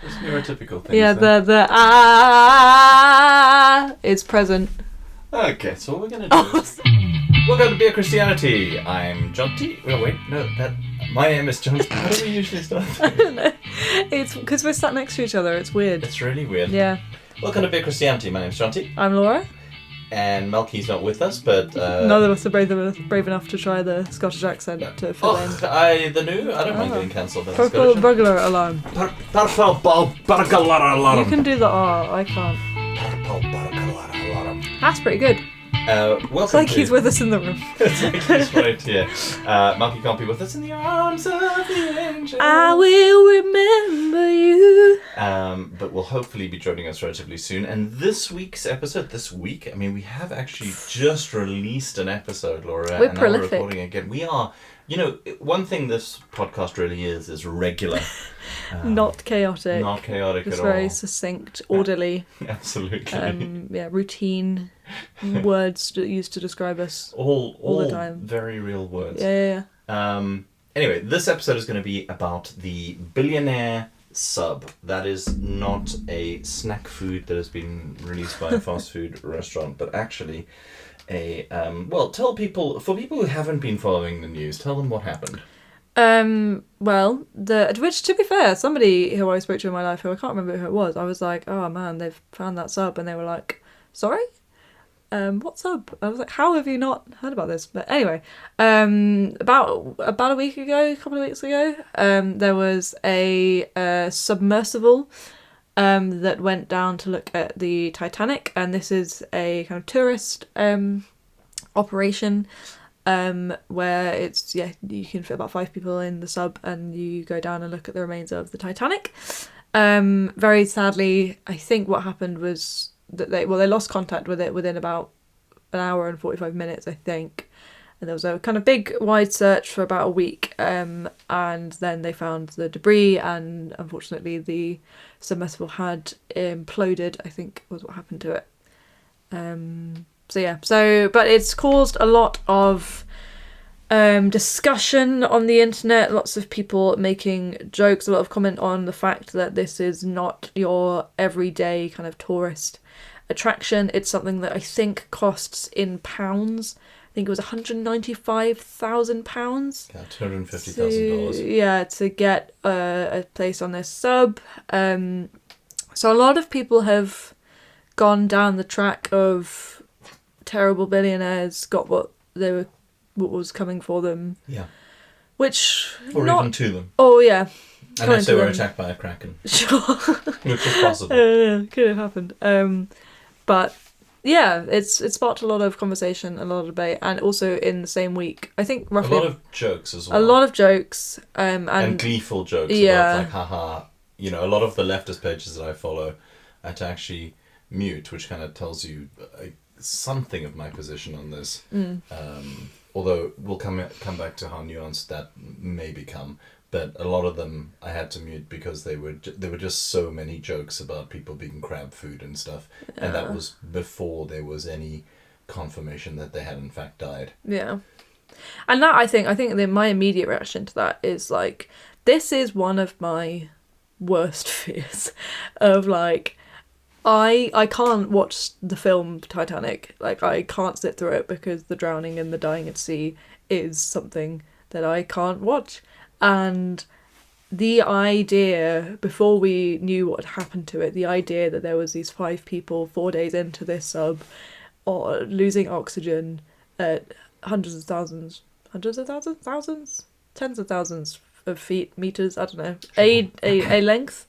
Those neurotypical things. Yeah, the is present. Okay, so what we're gonna do is... Welcome to Beer Christianity. I'm Jonty. Oh, wait, no, my name is Jonty. How do we usually start? I don't know. It's because we're sat next to each other. It's weird. It's really weird. Yeah. Welcome to Beer Christianity. My name's Jonty. I'm Laura. And Melky's not with us, but... None of us are brave enough to try the Scottish accent to fill in. I don't mind getting cancelled. Purple burglar alarm. Purple burglar alarm. You can do the R, I can't. Purple burglar alarm. That's pretty good. Welcome it's like he's with us in the room. It's like he's right here. Melky can't be with us in the arms of the angel. I will remember you. But will hopefully be joining us relatively soon. And this week's episode, I mean, we have actually just released an episode, Laura. We're and prolific. Now we're recording again. We are, one thing this podcast really is regular. Not chaotic. Not chaotic Just at all. very succinct, orderly. Absolutely. Routine words used to describe us all the time. Very real words. Yeah. Anyway, this episode is going to be about the billionaire sub. That is not a snack food that has been released by a fast food restaurant, but actually tell people, for people who haven't been following the news, tell them what happened. Which, to be fair, somebody who I spoke to in my life, who I can't remember who it was, I was like, oh man, they've found that sub, and they were like, sorry? What sub? I was like, how have you not heard about this? But anyway, about a couple of weeks ago, there was a submersible that went down to look at the Titanic, and this is a kind of tourist operation where it's, you can fit about 5 people in the sub and you go down and look at the remains of the Titanic. Very sadly, I think what happened was that they lost contact with it within about an hour and 45 minutes, I think. And there was a kind of big wide search for about a week, and then they found the debris, and unfortunately the submersible had imploded, I think was what happened to it. But it's caused a lot of discussion on the internet, lots of people making jokes, a lot of comment on the fact that this is not your everyday kind of tourist attraction. It's something that I think costs in pounds. I think it was £195,000. Yeah, $250,000. Yeah, to get a place on this sub. So a lot of people have gone down the track of terrible billionaires got what was coming for them. Yeah. Even to them. Oh yeah. Unless they were attacked by a kraken. Sure. Which is possible. Could have happened. But yeah, it's sparked a lot of conversation, a lot of debate, and also in the same week, I think roughly a lot of jokes as well. A lot of jokes, and gleeful jokes. Yeah. About, like, haha. A lot of the leftist pages that I follow, I had to actually mute, which kind of tells you something of my position on this. Although we'll come back to how nuanced that may become. But a lot of them I had to mute because there were just so many jokes about people being crab food and stuff, and that was before there was any confirmation that they had in fact died. Yeah, and that I think my immediate reaction to that is like, this is one of my worst fears of like, I can't watch the film Titanic. Like, I can't sit through it because the drowning and the dying at sea is something that I can't watch. And the idea, before we knew what had happened to it, the idea that there was these 5 people 4 days into this sub or losing oxygen at tens of thousands of feet, meters, I don't know, sure. a length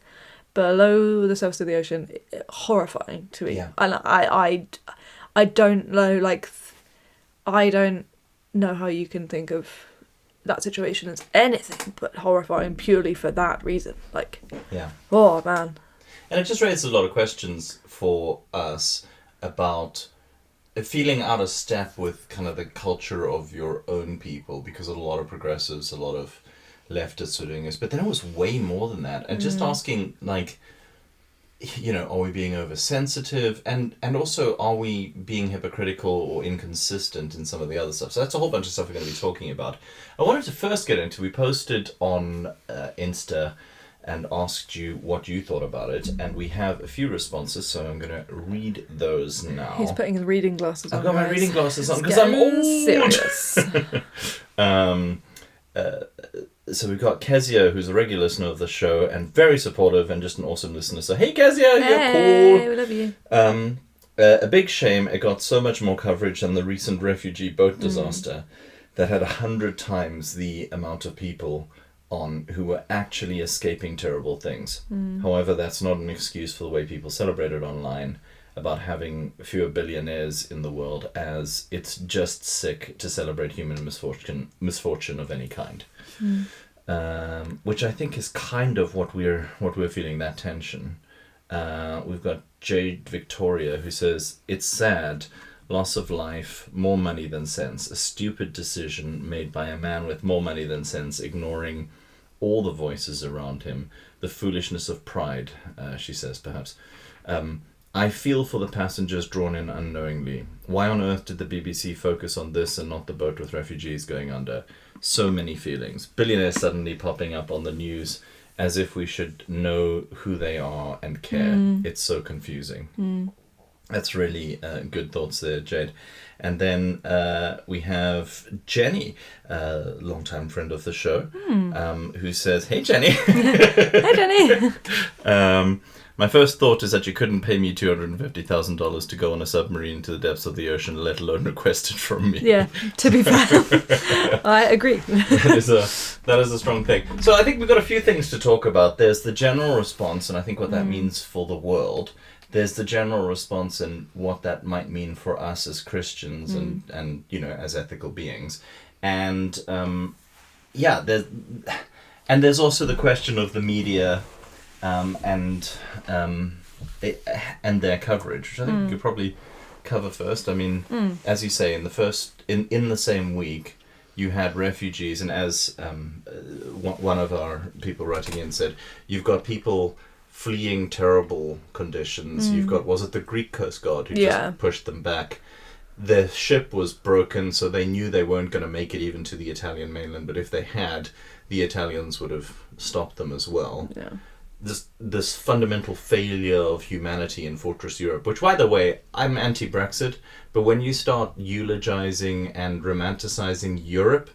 below the surface of the ocean, horrifying to me. Yeah. And I don't know, like, I don't know how you can think of that situation as anything but horrifying purely for that reason. Like, yeah. Oh man. And it just raises a lot of questions for us about feeling out of step with kind of the culture of your own people, because a lot of progressives, a lot of leftists are doing this, but then it was way more than that. And just asking, like, are we being oversensitive? And also, are we being hypocritical or inconsistent in some of the other stuff? So that's a whole bunch of stuff we're going to be talking about. I wanted to first get into, we posted on Insta and asked you what you thought about it, and we have a few responses, so I'm going to read those now. He's putting his reading glasses on. I've got my reading glasses on It's because I'm getting old. serious. So we've got Kezia, who's a regular listener of the show and very supportive and just an awesome listener. So hey Kezia, you're cool. We love you. A big shame it got so much more coverage than the recent refugee boat disaster that had 100 times the amount of people on who were actually escaping terrible things. However, that's not an excuse for the way people celebrated online about having fewer billionaires in the world, as it's just sick to celebrate human misfortune of any kind. Which I think is kind of what we're feeling, that tension. We've got Jade Victoria, who says, it's sad, loss of life, more money than sense, a stupid decision made by a man with more money than sense, ignoring all the voices around him, the foolishness of pride, she says, perhaps. I feel for the passengers drawn in unknowingly. Why on earth did the BBC focus on this and not the boat with refugees going under? So many feelings. Billionaires suddenly popping up on the news as if we should know who they are and care. It's so confusing. That's really good thoughts there, Jade. And then we have Jenny, a longtime friend of the show, who says, hey Jenny. Hey Jenny. My first thought is that you couldn't pay me $250,000 to go on a submarine to the depths of the ocean, let alone request it from me. Yeah, to be fair, I agree. That is a strong thing. So I think we've got a few things to talk about. There's the general response, and I think what that means for the world. There's the general response and what that might mean for us as Christians and as ethical beings. And there's also the question of the media and their coverage, which I think we could probably cover first. I mean, as you say, in the same week, you had refugees, and as one of our people writing in said, you've got people fleeing terrible conditions. You've got, was it the Greek Coast Guard who just pushed them back? Their ship was broken, so they knew they weren't going to make it even to the Italian mainland, but if they had, the Italians would have stopped them as well. Yeah. This fundamental failure of humanity in Fortress Europe, which, by the way, I'm anti-Brexit, but when you start eulogizing and romanticizing Europe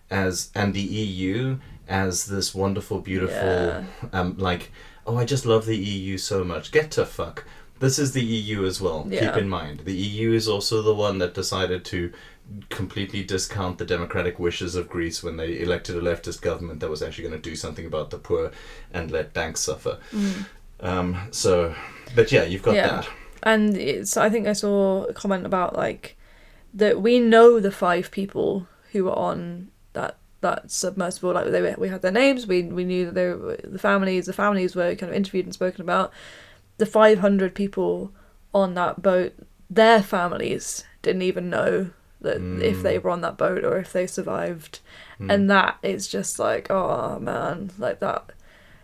and the EU as this wonderful, beautiful, oh, I just love the EU so much. Get to fuck. This is the EU as well. Yeah. Keep in mind, the EU is also the one that decided to completely discount the democratic wishes of Greece when they elected a leftist government that was actually going to do something about the poor and let banks suffer. But yeah, you've got that. And I think I saw a comment about that we know the 5 people who were on that submersible. We had their names. We knew that they were the families. The families were kind of interviewed and spoken about. The 500 people on that boat, their families didn't even know that if they were on that boat or if they survived. And that is just oh man, that.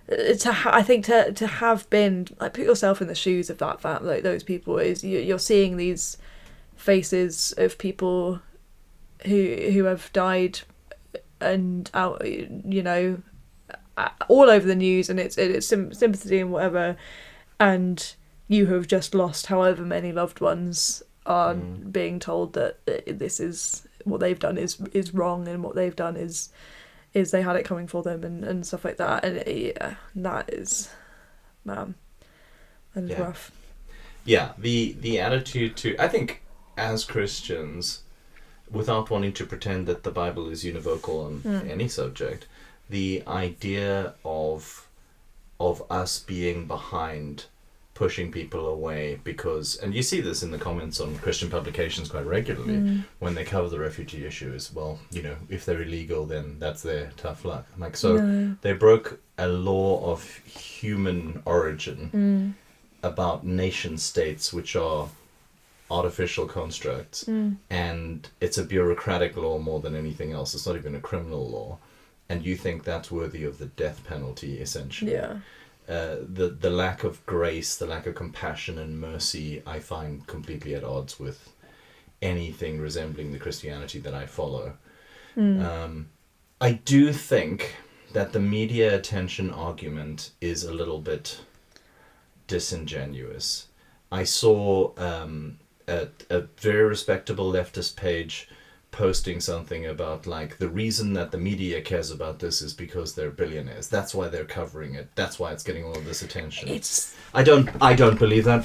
I think to have been put yourself in the shoes of that those people, is you're seeing these faces of people who have died and out, all over the news, and it's sympathy and whatever, and you have just lost however many loved ones are being told that this is what they've done is wrong, and what they've done is they had it coming for them and stuff like that. And that is, man, that is rough. Yeah, the attitude to, I think, as Christians, without wanting to pretend that the Bible is univocal on any subject, the idea of us being behind, pushing people away because, and you see this in the comments on Christian publications quite regularly when they cover the refugee issue, is, well, if they're illegal, then that's their tough luck. They broke a law of human origin about nation states, which are artificial constructs, and it's a bureaucratic law more than anything else. It's not even a criminal law, and you think that's worthy of the death penalty, essentially. Yeah. The lack of grace, the lack of compassion and mercy, I find completely at odds with anything resembling the Christianity that I follow. I do think that the media attention argument is a little bit disingenuous. I saw a very respectable leftist page posting something about like the reason that the media cares about this is because they're billionaires. That's why they're covering it. That's why it's getting all of this attention. I don't believe that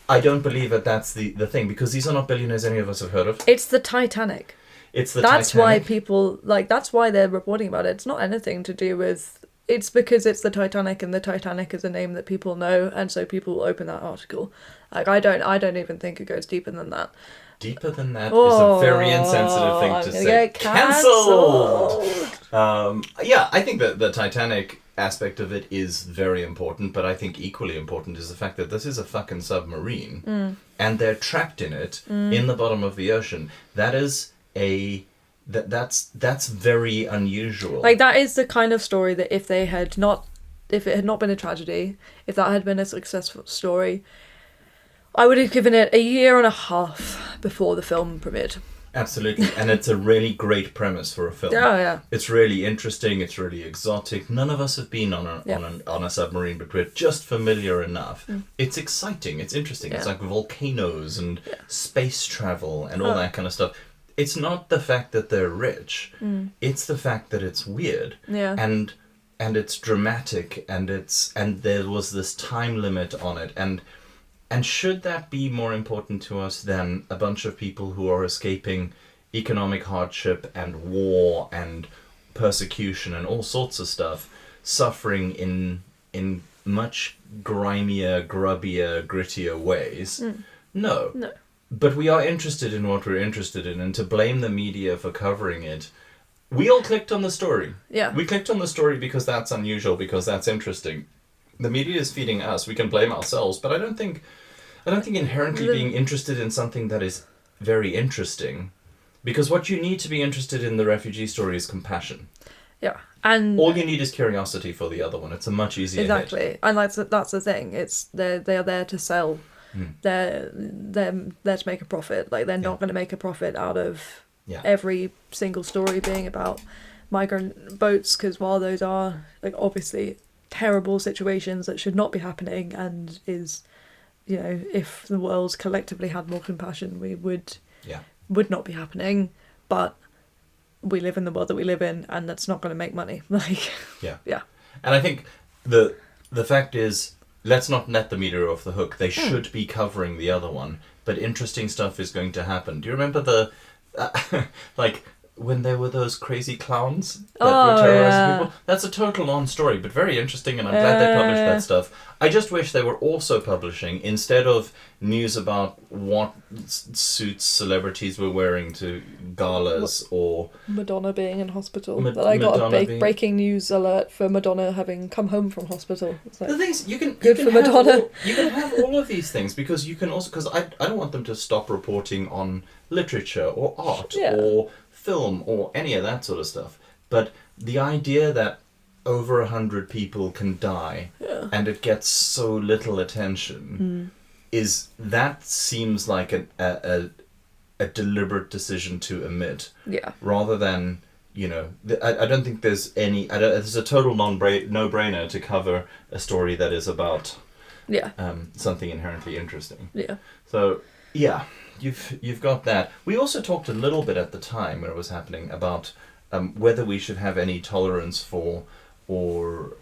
I don't believe that that's the thing, because these are not billionaires any of us have heard of. It's the Titanic. That's why people that's why they're reporting about it. It's not anything to do with. It's because it's the Titanic, and the Titanic is a name that people know, and so people will open that article. Like I don't even think it goes deeper than that. Deeper than that is a very insensitive thing to say. Get cancelled. Yeah, I think that the Titanic aspect of it is very important, but I think equally important is the fact that this is a fucking submarine, and they're trapped in it in the bottom of the ocean. That is that's very unusual. Like that is the kind of story that if it had not been a tragedy, if that had been a successful story, I would have given it a year and a half before the film premiered. Absolutely, and it's a really great premise for a film. Oh yeah, it's really interesting. It's really exotic. None of us have been on a submarine, but we're just familiar enough. It's exciting. It's interesting. It's like volcanoes and space travel and all that kind of stuff. It's not the fact that they're rich. It's the fact that it's weird. Yeah. And it's dramatic, and there was this time limit on it, and should that be more important to us than a bunch of people who are escaping economic hardship and war and persecution and all sorts of stuff, suffering in much grimier, grubbier, grittier ways? No. But we are interested in what we're interested in, and to blame the media for covering it, we all clicked on the story. Yeah. We clicked on the story because that's unusual, because that's interesting. The media is feeding us. We can blame ourselves, but I don't think inherently being interested in something that is very interesting, because what you need to be interested in the refugee story is compassion. Yeah. And all you need is curiosity for the other one. It's a much easier exactly hit. And that's the thing. It's they are there to sell. They're there to make a profit. Like they're not going to make a profit out of every single story being about migrant boats, because while those are like obviously terrible situations that should not be happening, and is, you know, if the world collectively had more compassion, we would not be happening. But we live in the world that we live in, and that's not going to make money. Like And I think the fact is, let's not let the media off the hook. They should be covering the other one, but interesting stuff is going to happen. Do you remember the like when there were those crazy clowns that were terrorizing people? That's a total non-story, but very interesting, and I'm glad they published that stuff. I just wish they were also publishing, instead of news about what suits celebrities were wearing to galas, or Madonna being in hospital. But I got a breaking news alert for Madonna having come home from hospital. It's like, the thing is, you can Madonna. You can have all of these things, because you can also, because I don't want them to stop reporting on literature or art or film or any of that sort of stuff. But the idea that over 100 people can die and it gets so little attention seems like a deliberate decision to omit, rather than, you know, I don't think there's there's a total no-brainer to cover a story that is about something inherently interesting. So you've got that. We also talked a little bit at the time when it was happening about whether we should have any tolerance for or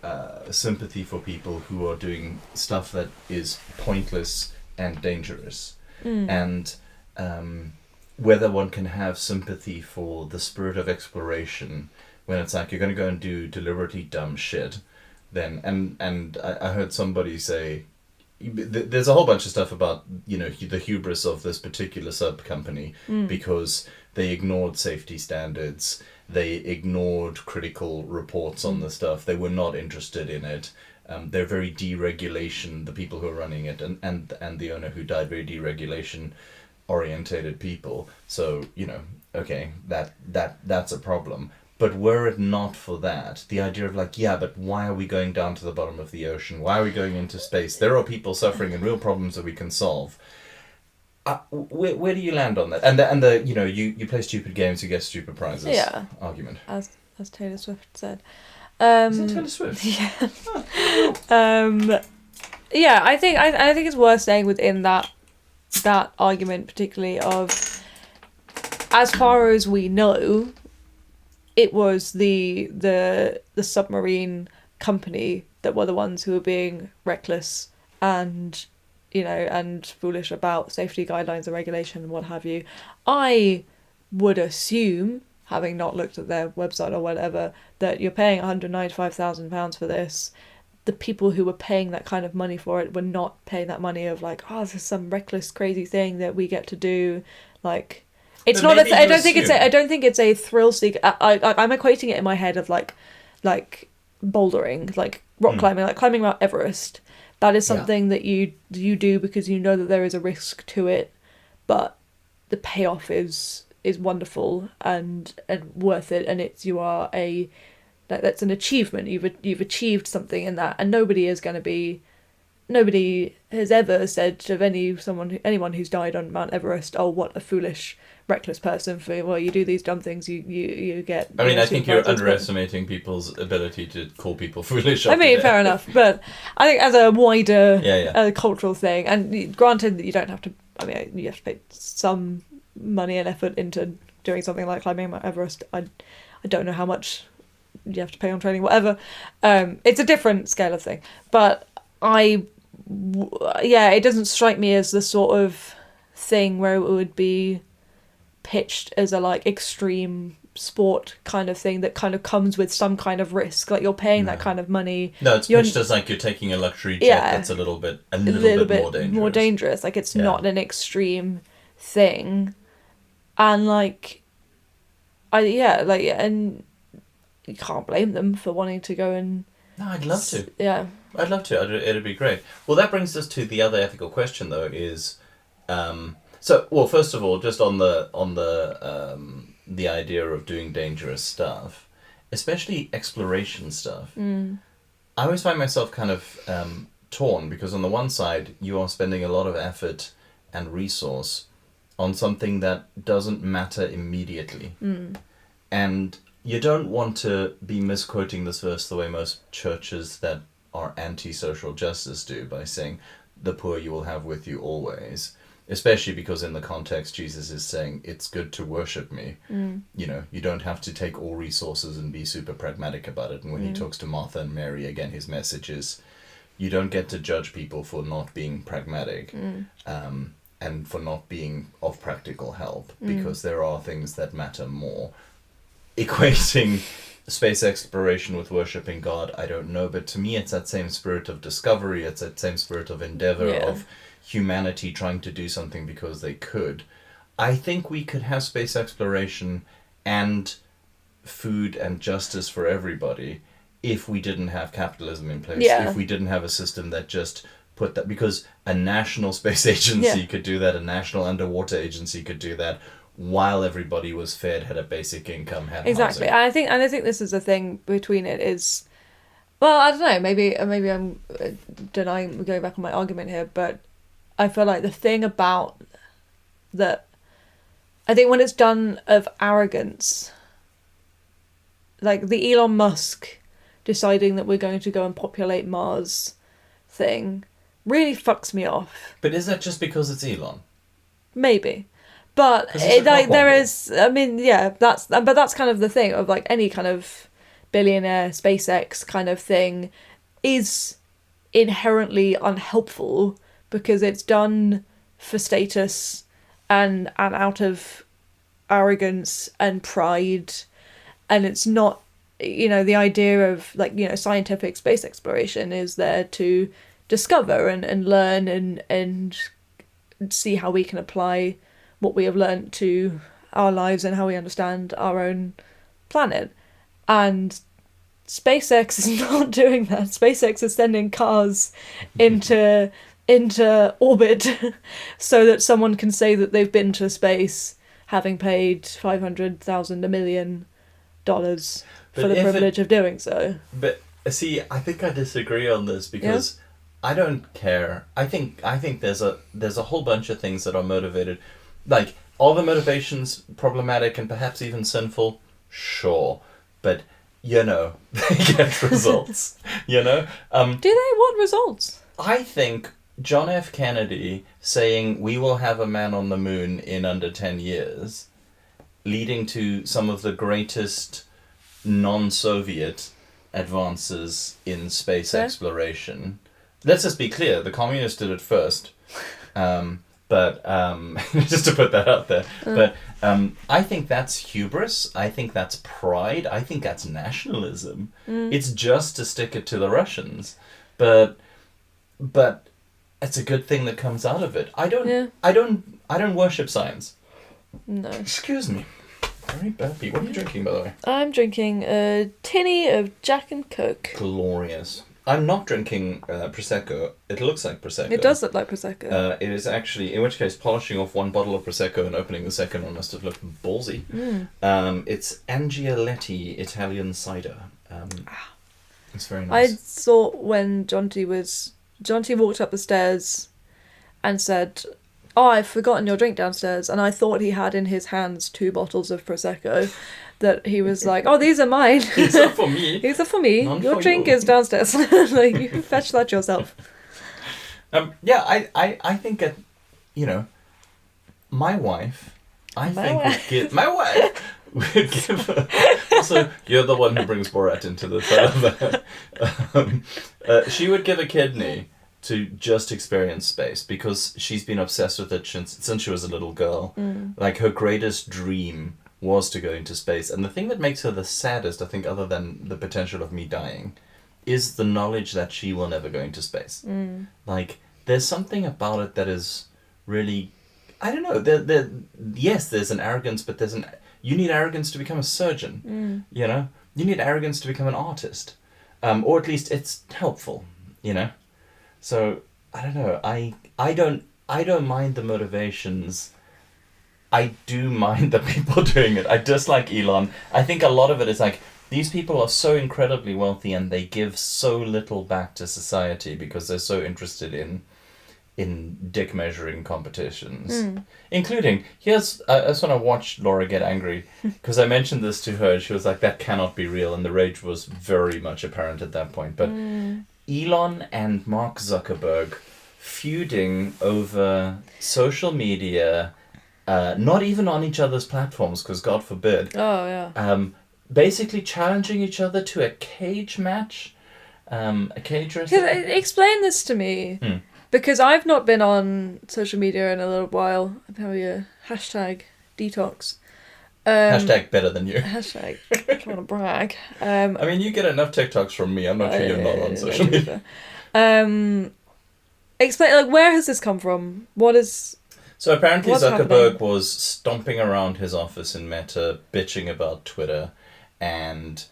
sympathy for people who are doing stuff that is pointless and dangerous, and whether one can have sympathy for the spirit of exploration when it's like you're going to go and do deliberately dumb shit. Then and I heard somebody say, there's a whole bunch of stuff about, you know, the hubris of this particular sub company, because they ignored safety standards, they ignored critical reports on the stuff, they were not interested in it. They're very deregulation, the people who are running it, and the owner who died, very deregulation orientated people. So, you know, okay, that's a problem. But were it not for that, the idea of like, but why are we going down to the bottom of the ocean? Why are we going into space? There are people suffering and real problems that we can solve. Where do you land on that? And the you know, you play stupid games, you get stupid prizes. Argument. As Taylor Swift said. Is it Taylor Swift? Yeah, I think it's worth staying within that argument, particularly of, as far as we know, it was the submarine company that were the ones who were being reckless and, and foolish about safety guidelines and regulation and what have you. I would assume, having not looked at their website or whatever, that you're paying £195,000 for this. The people who were paying that kind of money for it were not paying that money of like, oh, this is some reckless, crazy thing that we get to do. Like, it's not. I don't think it's a thrill seeker. I'm equating it in my head of like bouldering, like rock climbing, like climbing Mount Everest. That is something that you do because you know that there is a risk to it, but the payoff is wonderful and worth it, and that's an achievement. You've achieved something in that, and nobody has ever said of anyone who's died on Mount Everest, oh, what a foolish, reckless person, for you do these dumb things, you get. I mean, I think you're underestimating people's ability to call people foolish. I mean, fair enough, but I think as a wider cultural thing, and granted that you don't have to. I mean, you have to pay some money and effort into doing something like climbing Mount Everest. I don't know how much you have to pay on training, whatever. It's a different scale of thing, but it doesn't strike me as the sort of thing where it would be pitched as a like extreme sport kind of thing that kind of comes with some kind of risk, like you're paying that kind of money. No, it's pitched as like you're taking a luxury jet that's a little bit more dangerous. Like it's not an extreme thing, and and you can't blame them for wanting to go and. No, I'd love to. Yeah, I'd love to. It'd be great. Well, that brings us to the other ethical question, though. Is first of all, just on the idea of doing dangerous stuff, especially exploration stuff. I always find myself kind of torn, because on the one side you are spending a lot of effort and resource on something that doesn't matter immediately, and you don't want to be misquoting this verse the way most churches that are anti-social justice do, by saying, the poor you will have with you always, especially because in the context Jesus is saying it's good to worship me. You don't have to take all resources and be super pragmatic about it. And when he talks to Martha and Mary, again, his message is you don't get to judge people for not being pragmatic and for not being of practical help, because there are things that matter more. Equating space exploration with worshipping God, I don't know, but to me it's that same spirit of discovery, it's that same spirit of endeavor, of humanity trying to do something because they could. I think we could have space exploration and food and justice for everybody if we didn't have capitalism in place, if we didn't have a system that just put that, because a national space agency could do that, a national underwater agency could do that, while everybody was fed, had a basic income, had exactly. housing. And I think this is the thing between it is, well, I don't know, maybe I'm denying, going back on my argument here, but I feel like the thing about that, I think when it's done of arrogance, like the Elon Musk deciding that we're going to go and populate Mars thing really fucks me off. But is that just because it's Elon? Maybe. But there is, I mean, that's kind of the thing of like any kind of billionaire SpaceX kind of thing is inherently unhelpful because it's done for status and out of arrogance and pride, and it's not, the idea of scientific space exploration is there to discover and learn and see how we can apply what we have learnt to our lives and how we understand our own planet. And SpaceX is not doing that. SpaceX is sending cars into orbit so that someone can say that they've been to space, having paid $500,000, $1 million for the privilege of doing so. But see, I think I disagree on this because I don't care. I think there's a whole bunch of things that are motivated. Like, are the motivations problematic and perhaps even sinful? Sure. But they get results, Do they? What results? I think John F. Kennedy saying we will have a man on the moon in under 10 years, leading to some of the greatest non-Soviet advances in space exploration. Let's just be clear, the communists did it first. But just to put that out there. But I think that's hubris. I think that's pride. I think that's nationalism. It's just to stick it to the Russians. But it's a good thing that comes out of it. I don't worship science. No. Excuse me. Very burpy. What are you drinking, by the way? I'm drinking a tinny of Jack and Coke. Glorious. I'm not drinking Prosecco. It looks like Prosecco. It does look like Prosecco. It is actually, in which case, polishing off one bottle of Prosecco and opening the second one must have looked ballsy. It's Angioletti Italian cider. It's very nice. I thought when Jonty walked up the stairs and said, "Oh, I've forgotten your drink downstairs," and I thought he had in his hands 2 bottles of Prosecco, that he was like, "Oh, these are mine. These are for me. These are for me. None Your for drink you." is downstairs." Like, you can fetch that yourself. I think that, my wife, my wife would give her, also, you're the one who brings Borat into the film. She would give a kidney to just experience space because she's been obsessed with it since she was a little girl. Like, her greatest dream was to go into space. And the thing that makes her the saddest, I think, other than the potential of me dying, is the knowledge that she will never go into space. Like, there's something about it that is really, I don't know, yes, there's an arrogance, but you need arrogance to become a surgeon, You need arrogance to become an artist. Or at least it's helpful, So, I don't know, I don't mind the motivations. I do mind the people doing it. I dislike Elon. I think a lot of it is like, these people are so incredibly wealthy and they give so little back to society because they're so interested in dick measuring competitions. Including, I just want to watch Laura get angry because I mentioned this to her. She was like, that cannot be real. And the rage was very much apparent at that point. But Elon and Mark Zuckerberg feuding over social media, not even on each other's platforms, because God forbid. Oh, yeah. Basically challenging each other to a cage match, a cage wrestling. Explain this to me, because I've not been on social media in a little while. I'm having a hashtag detox. Hashtag better than you. Hashtag trying to brag. I mean, you get enough TikToks from me. I'm not sure you're not on social media. Explain, like, where has this come from? What is... So apparently What's Zuckerberg happening? was stomping around his office in Meta, bitching about Twitter, and...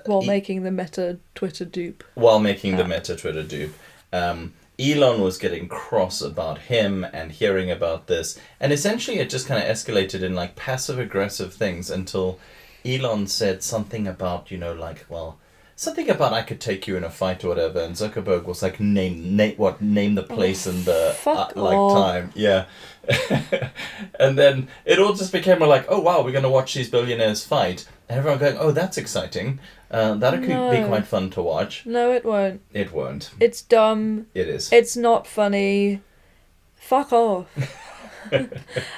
while making the Meta Twitter dupe. While making the Meta Twitter dupe. Elon was getting cross about him and hearing about this. And essentially it just kind of escalated in like passive-aggressive things until Elon said something about, something about I could take you in a fight or whatever. And Zuckerberg was like, name the place and the time. Yeah. And then it all just became like, oh wow, we're going to watch these billionaires fight. And everyone going, oh, that's exciting. That could be quite fun to watch. No, it won't. It won't. It's dumb. It is. It's not funny. Fuck off.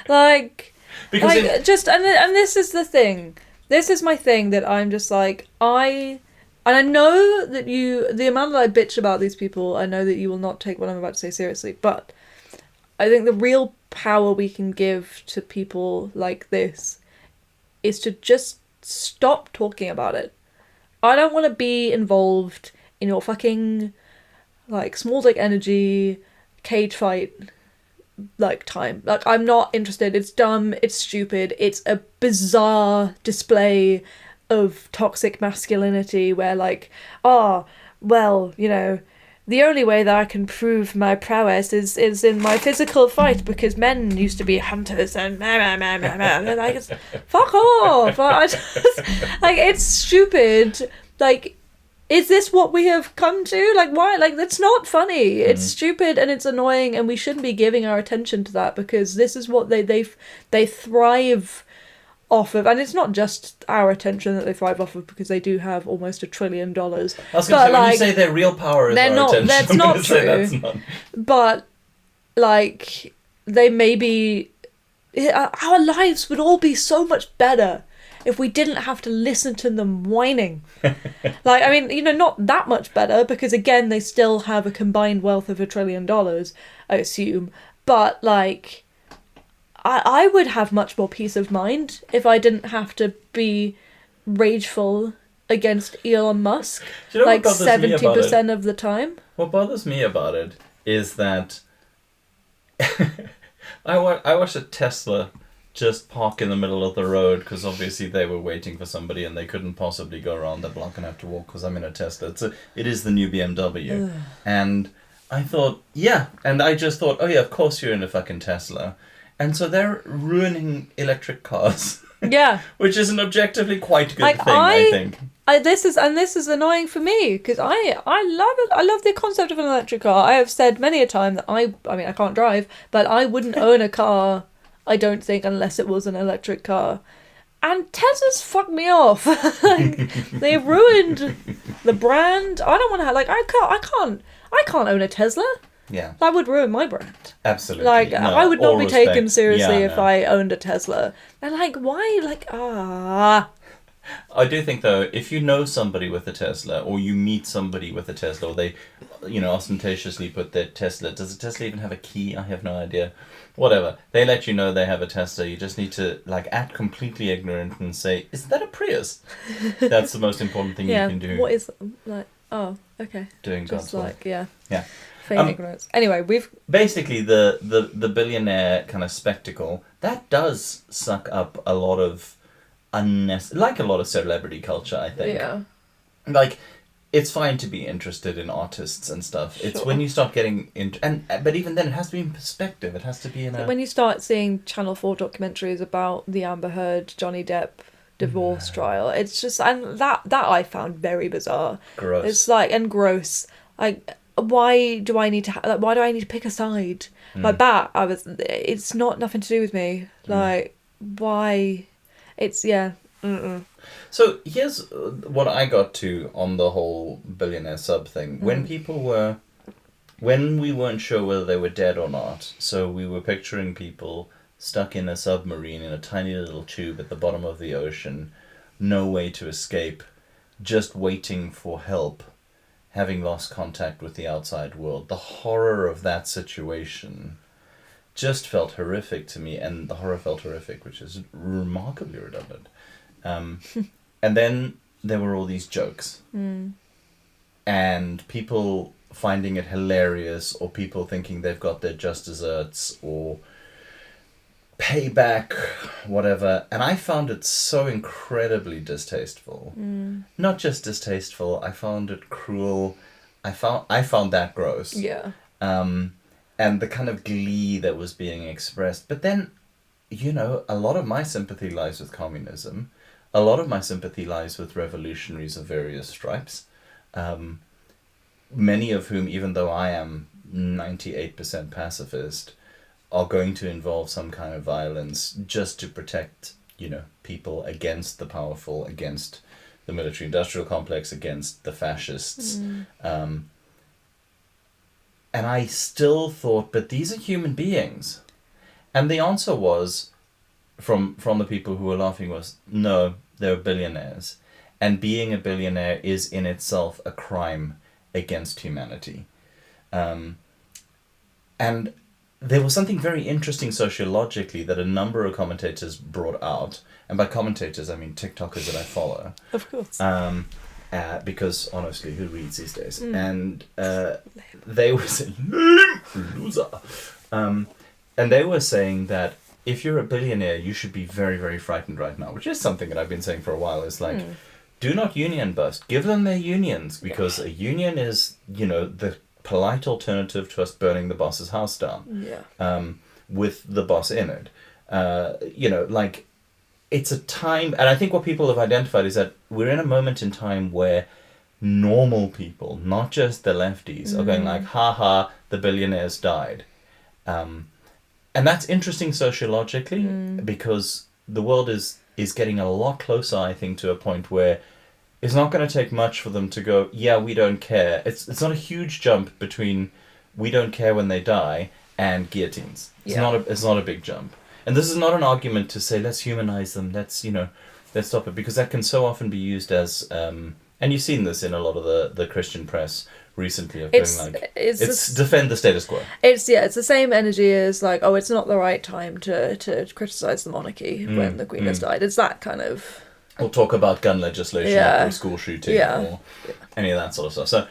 Like, because and this is the thing. This is my thing that I'm just like, I know that the amount that I bitch about these people, I know that you will not take what I'm about to say seriously, but I think the real power we can give to people like this is to just stop talking about it. I don't want to be involved in your fucking, like, small dick energy, cage fight, like, time. Like, I'm not interested. It's dumb. It's stupid. It's a bizarre display of toxic masculinity where, like, the only way that I can prove my prowess is in my physical fight because men used to be hunters and like, it's, fuck off. I just, like, it's stupid. Like, is this what we have come to? Like, why? Like, that's not funny. It's stupid and it's annoying and we shouldn't be giving our attention to that because this is what they thrive off of, and it's not just our attention that they thrive off of, because they do have almost $1 trillion. I was going to say, when you say their real power is our attention, that's not true. But like, they maybe, our lives would all be so much better if we didn't have to listen to them whining. Like, I mean, you know, not that much better, because again, they still have a combined wealth of $1 trillion, I assume. But like, I would have much more peace of mind if I didn't have to be rageful against Elon Musk, Do you know like what bothers me about 70% it? of the time. What bothers me about it is that I watched a Tesla just park in the middle of the road, because obviously they were waiting for somebody and they couldn't possibly go around the block and have to walk, because I'm in a Tesla. It is the new BMW. And I thought, yeah. And I just thought, oh yeah, of course you're in a fucking Tesla. And so they're ruining electric cars. Yeah. Which is an objectively quite good Like, thing, I think. This is annoying for me, because I love it. I love the concept of an electric car. I have said many a time that I mean, I can't drive, but I wouldn't own a car, I don't think, unless it was an electric car. And Teslas fucked me off. Like, they ruined the brand. I don't want to have, like, I can't own a Tesla. Yeah. That would ruin my brand. Absolutely. Like, No, I would not be respect. taken seriously Yeah, if no. I owned a Tesla. And like, why? Like, I do think, though, if you know somebody with a Tesla, or you meet somebody with a Tesla, or they, you know, ostentatiously put their Tesla... Does a Tesla even have a key? I have no idea. Whatever. They let you know they have a Tesla. You just need to, like, act completely ignorant and say, is that a Prius? That's the most important thing yeah. you can do. What is, like, oh, okay. Doing Just God's will. like, yeah. Yeah. Feign ignorance. Anyway, we've... Basically, the billionaire kind of spectacle, that does suck up a lot of like a lot of celebrity culture, I think. Yeah. Like, it's fine to be interested in artists and stuff. It's Sure. when you start getting into... But even then, it has to be in perspective. It has to be in a... When you start seeing Channel 4 documentaries about the Amber Heard, Johnny Depp divorce trial, it's just... And that I found very bizarre. Gross. It's like... And gross. Like... Why do I need to why do I need to pick a side? Like that, it's not nothing to do with me. Like, why? It's, yeah. Mm-mm. So here's what I got to on the whole billionaire sub thing. When we weren't sure whether they were dead or not, so we were picturing people stuck in a submarine in a tiny little tube at the bottom of the ocean, no way to escape, just waiting for help, having lost contact with the outside world. The horror of that situation just felt horrific to me, and the horror felt horrific, which is remarkably redundant. And then there were all these jokes. And people finding it hilarious, or people thinking they've got their just desserts, or payback, whatever. And I found it so incredibly distasteful. Not just distasteful, I found it cruel. I found that gross. Yeah. And the kind of glee that was being expressed. But then, you know, a lot of my sympathy lies with communism. A lot of my sympathy lies with revolutionaries of various stripes. Many of whom, even though I am 98% pacifist, are going to involve some kind of violence just to protect, you know, people against the powerful, against the military-industrial complex, against the fascists. And I still thought, but these are human beings. And the answer was, from the people who were laughing, was, no, they're billionaires. And being a billionaire is in itself a crime against humanity. And there was something very interesting sociologically that a number of commentators brought out. And by commentators, I mean TikTokers that I follow. Of course. Because, honestly, who reads these days? And they were saying, loser. And they were saying that if you're a billionaire, you should be very, very frightened right now, which is something that I've been saying for a while. It's like, do not union bust. Give them their unions, because a union is, you know, the polite alternative to us burning the boss's house down. Yeah. With the boss in it. You know, like, it's a time, and I think what people have identified is that we're in a moment in time where normal people, not just the lefties, are going like, ha, the billionaires died. And that's interesting sociologically, because the world is is getting a lot closer, I think, to a point where it's not going to take much for them to go, yeah, we don't care. It's not a huge jump between we don't care when they die and guillotines. It's not a big jump. And this is not an argument to say, let's humanize them, let's stop it, because that can so often be used as, and you've seen this in a lot of the Christian press recently, of it's defend the status quo. It's the same energy as like, oh, it's not the right time to criticize the monarchy when the Queen has died. It's that kind of. Or talk about gun legislation after a school shooting or any of that sort of stuff. So,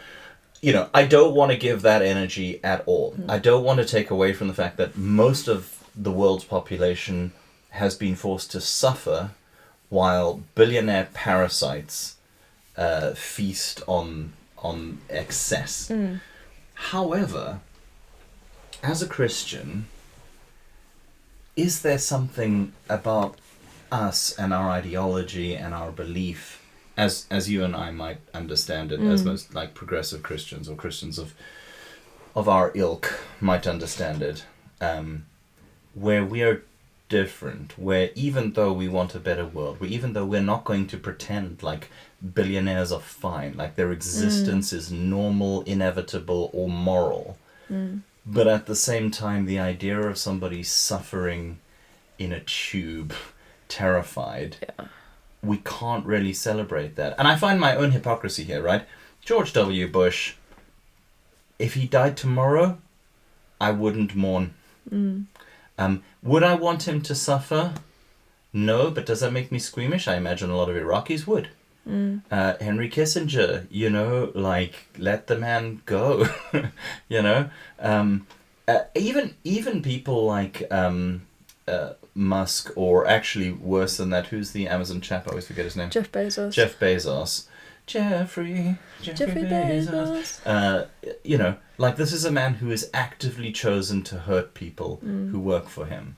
I don't want to give that energy at all. I don't want to take away from the fact that most of the world's population has been forced to suffer while billionaire parasites feast on excess. However, as a Christian, is there something about us and our ideology and our belief, as you and I might understand it, as most like progressive Christians or Christians of our ilk might understand it, where we are different, where even though we want a better world, even though we're not going to pretend like billionaires are fine, like their existence is normal, inevitable, or moral, but at the same time, the idea of somebody suffering in a tube, terrified, we can't really celebrate that. And I find my own hypocrisy here, right? George W. Bush, if he died tomorrow, I wouldn't mourn. Would I want him to suffer? No, but does that make me squeamish? I imagine a lot of Iraqis would. Henry Kissinger, let the man go. Even people like Musk, or actually worse than that, who's the Amazon chap? I always forget his name. Jeff Bezos. Jeffrey Bezos. This is a man who has actively chosen to hurt people who work for him.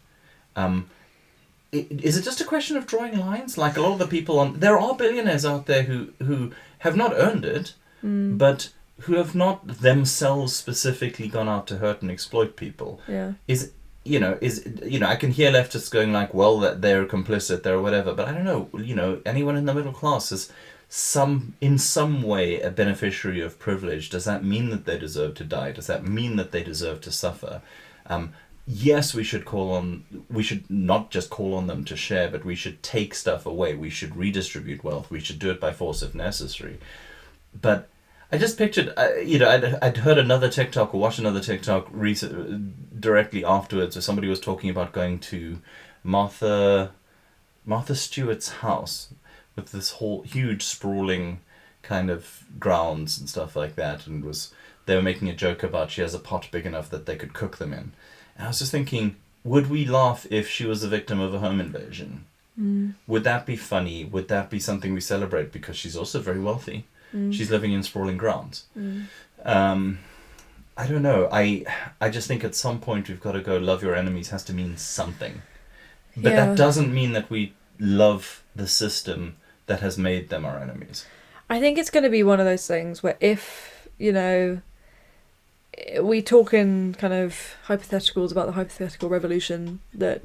Is it just a question of drawing lines? Like a lot of the people there are billionaires out there who have not earned it, but who have not themselves specifically gone out to hurt and exploit people. Yeah. I can hear leftists going like, well, that they're complicit, they're whatever, but I don't know, anyone in the middle class is in some way a beneficiary of privilege. Does that mean that they deserve to die? Does that mean that they deserve to suffer? Yes, we should not just call on them to share, but we should take stuff away. We should redistribute wealth. We should do it by force if necessary. But I just pictured, I'd heard another TikTok or watched another TikTok directly afterwards where somebody was talking about going to Martha Stewart's house with this whole huge sprawling kind of grounds and stuff like that, and they were making a joke about she has a pot big enough that they could cook them in. And I was just thinking, would we laugh if she was a victim of a home invasion? Would that be funny? Would that be something we celebrate? Because she's also very wealthy. She's living in sprawling grounds. I don't know. I just think at some point we've got to go, love your enemies has to mean something. But that doesn't mean that we love the system that has made them our enemies. I think it's going to be one of those things where if, we talk in kind of hypotheticals about the hypothetical revolution that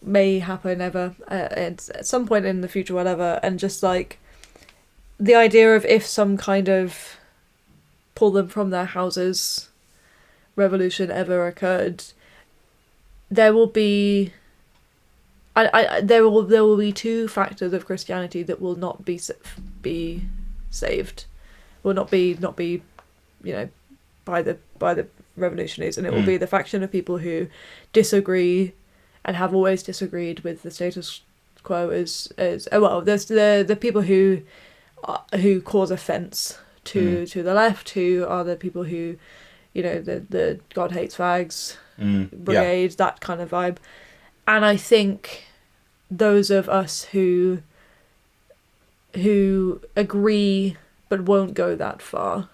may happen ever at some point in the future, whatever, and just like the idea of if some kind of pull them from their houses revolution ever occurred, there will be there will be two factors of Christianity that will not be saved, will not be by the revolutionaries, and it will be the faction of people who disagree and have always disagreed with the status quo as there's the people who cause offence to the left, who are the people who the God hates fags brigade, that kind of vibe. And I think those of us who agree but won't go that far,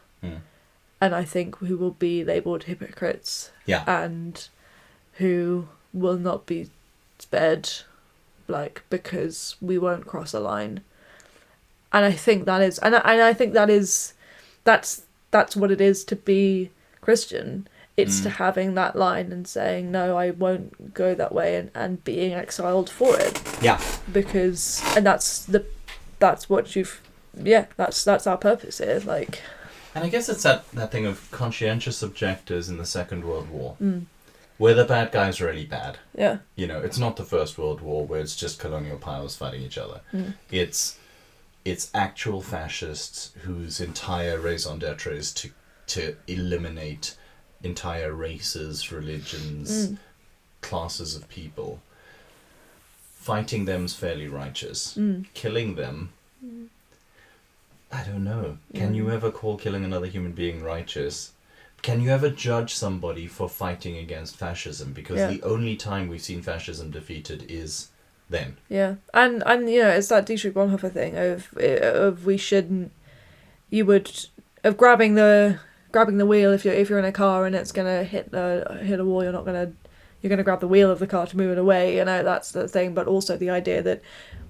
and I think who will be labelled hypocrites, and who will not be spared, because we won't cross a line. And I think that is, that's what it is to be Christian, It's to having that line and saying, no, I won't go that way, and being exiled for it. Yeah. Because, and that's what you've, that's our purpose here, like. And I guess it's that thing of conscientious objectors in the Second World War. Where the bad guys are really bad. Yeah. You know, it's not the First World War where it's just colonial powers fighting each other. It's actual fascists whose entire raison d'etre is to eliminate entire races, religions, classes of people. Fighting them's fairly righteous. Killing them, I don't know. Can you ever call killing another human being righteous? Can you ever judge somebody for fighting against fascism? Because the only time we've seen fascism defeated is then. Yeah, and you know, it's that Dietrich Bonhoeffer thing of we shouldn't, you would, of grabbing the wheel if you're in a car and it's gonna hit a wall, you're gonna grab the wheel of the car to move it away. You know, that's the thing. But also the idea that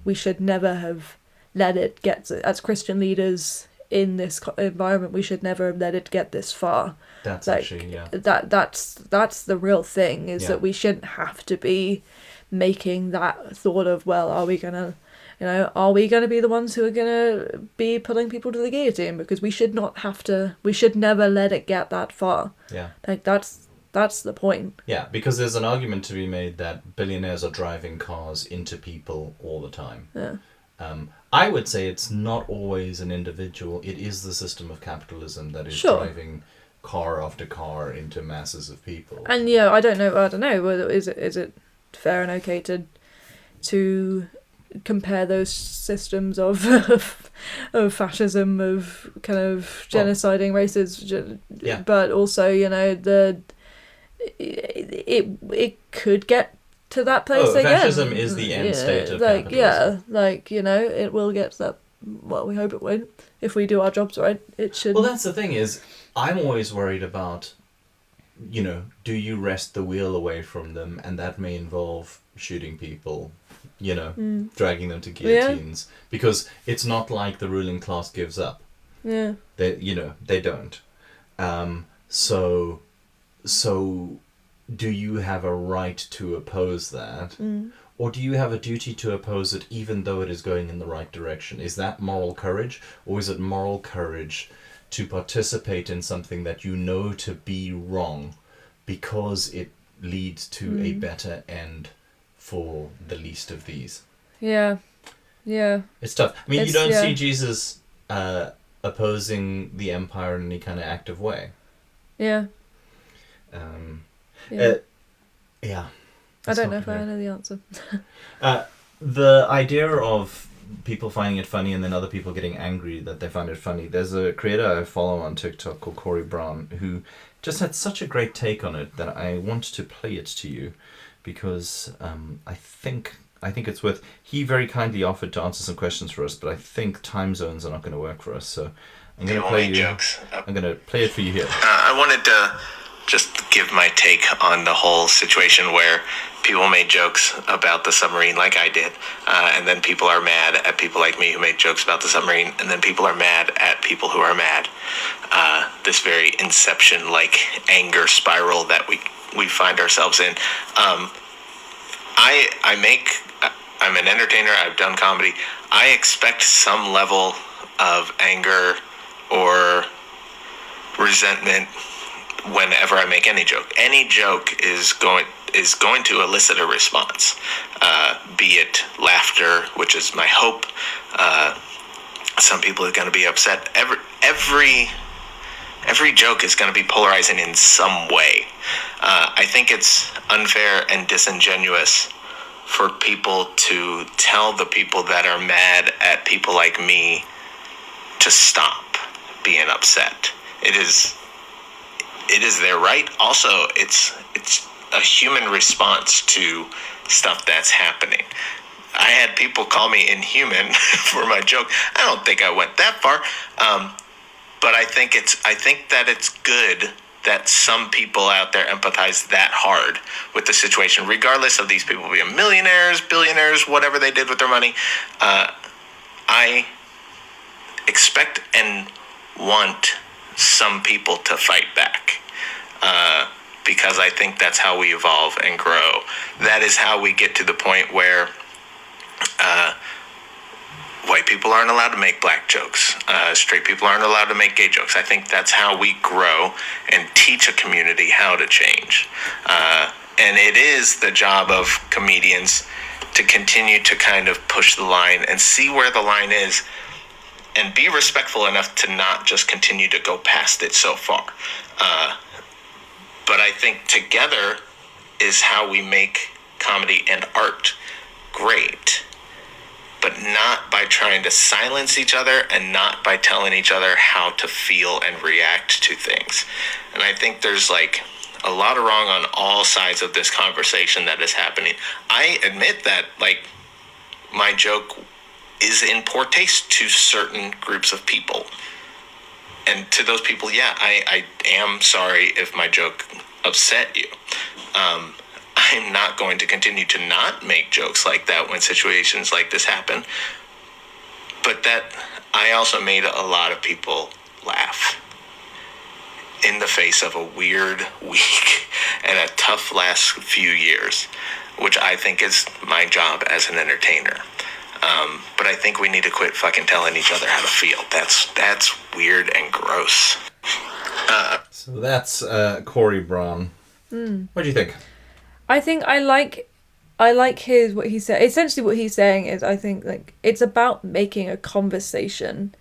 we should never have let it get to, as Christian leaders in this environment, we should never have let it get this far. That's like, actually, that's the real thing, is that we shouldn't have to be making that thought of, well, are we gonna be the ones who are gonna be putting people to the guillotine? Because we should never let it get that far. Yeah. Like, that's the point. Yeah, because there's an argument to be made that billionaires are driving cars into people all the time. Yeah. I would say it's not always an individual. It is the system of capitalism that is driving car after car into masses of people. And I don't know. Is it fair and okay to compare those systems of fascism, of kind of genociding races? But also, it could get to that place again. Fascism is the end state of capitalism. It will get to that. Well, we hope it won't. If we do our jobs right, it should. Well, that's the thing is, I'm always worried about, do you wrest the wheel away from them, and that may involve shooting people, dragging them to guillotines, because it's not like the ruling class gives up. Yeah. They don't. So do you have a right to oppose that? Or do you have a duty to oppose it even though it is going in the right direction? Is that moral courage? Or is it moral courage to participate in something that you know to be wrong because it leads to a better end for the least of these? Yeah. Yeah. It's tough. I mean, you don't see Jesus opposing the empire in any kind of active way. Yeah. I don't know if I know the answer. The idea of people finding it funny and then other people getting angry that they find it funny. There's a creator I follow on TikTok called Corey Brown who just had such a great take on it that I want to play it to you because I think it's worth. He very kindly offered to answer some questions for us, but I think time zones are not going to work for us. So I'm going to play you. I'm going to play it for you here. I wanted to just give my take on the whole situation where people made jokes about the submarine like I did, and then people are mad at people like me who made jokes about the submarine, and then people are mad at people who are mad. This very Inception-like anger spiral that we find ourselves in. I'm an entertainer, I've done comedy. I expect some level of anger or resentment whenever I make any joke. Any joke is going to elicit a response, be it laughter, which is my hope. Some people are going to be upset. Every joke is going to be polarizing in some way. I think it's unfair and disingenuous for people to tell the people that are mad at people like me to stop being upset. It is their right. Also, it's a human response to stuff that's happening. I had people call me inhuman for my joke. I don't think I went that far, but I think that it's good that some people out there empathize that hard with the situation, regardless of these people being millionaires, billionaires, whatever they did with their money. I expect and want some people to fight back. because I think that's how we evolve and grow. That is how we get to the point where white people aren't allowed to make black jokes. Straight people aren't allowed to make gay jokes. I think that's how we grow and teach a community how to change. And it is the job of comedians to continue to kind of push the line and see where the line is and be respectful enough to not just continue to go past it so far. But I think together is how we make comedy and art great. But not by trying to silence each other and not by telling each other how to feel and react to things. And I think there's like a lot of wrong on all sides of this conversation that is happening. I admit that like my joke is in poor taste to certain groups of people. And to those people, yeah, I am sorry if my joke upset you. I'm not going to continue to not make jokes like that when situations like this happen. But that I also made a lot of people laugh in the face of a weird week and a tough last few years, which I think is my job as an entertainer. But I think we need to quit fucking telling each other how to feel. That's weird and gross. So that's Corey Braun. What do you think? I think I like what he said. Essentially what he's saying is I think like it's about making a conversation